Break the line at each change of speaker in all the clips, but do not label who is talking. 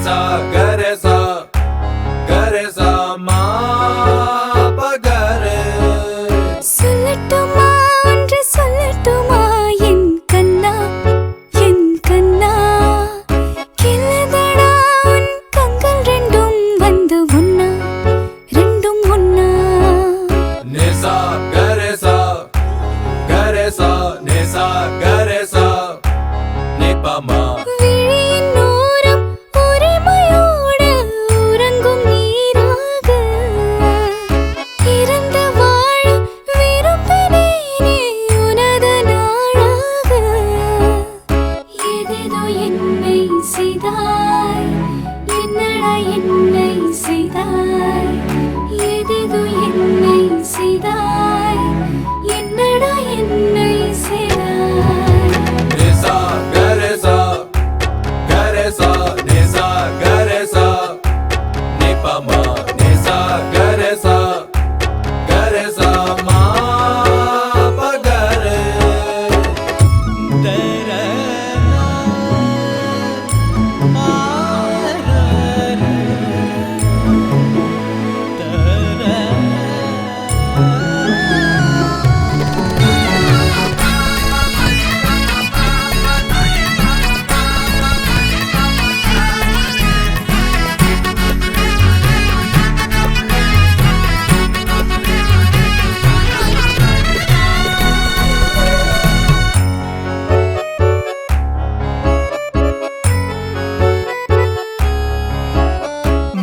sa gare sa ma pa gare.
சொல்லட்டுமா ஒன்று சொல்லட்டுமா என் கண்ணா கிள்ளதடா உன் கண்கள் ரெண்டும் வந்து ஒன்னா ரெண்டும் ஒன்னா.
Ni sa gare sa ni sa gare sa ni pa ma.
விழியின் ஓரம் உரிமையோடு உறங்கும் நீராக இறந்து வாழ விரும்பினேனே உனது நாளாக. ஏதேதோ என்னை செய்தாய், என்னடா என்னை செய்தாய். ஏதேதோ என்னை செய்தாய், என்னடா என்னை செய்தாய்.
Ni sa gare sa ni sa gare sa ni pa ma. Ni sa gare sa ma pa gare.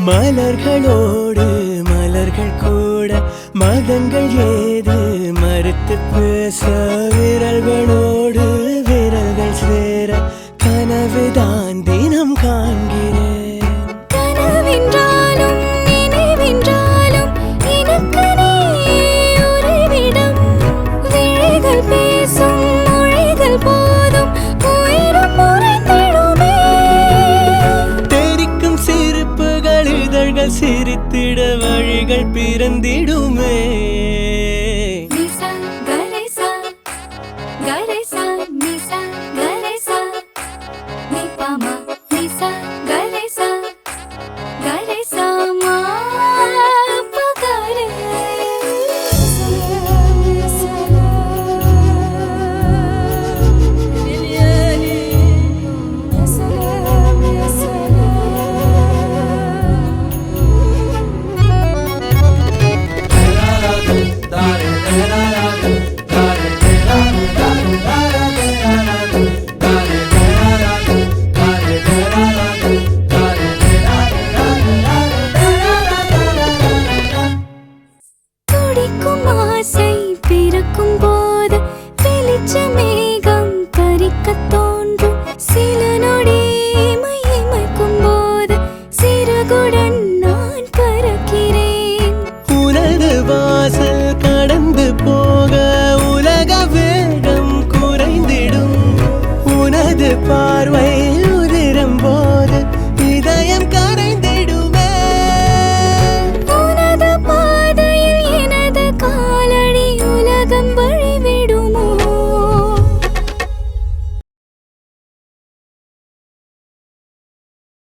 மலர்களோடு மலர்கள் கூட மதங்கள் ஏது மறுத்து பேச விரல்களோடு விரல்கள் சேர கனவுதான் தினம் காண்கிறேன்.
கனவென்றாலும் நினைவென்றாலும் எனக்கு நீ உறைவிடம். விழிகள் பேசும் மொழிகள் போதும் உயிரும் உறைந்திடுமே.
தெரிக்கும் சிரிப்புகள் இதழ்கள் சிரித்திட வழிகள் பிறந்திடுமே.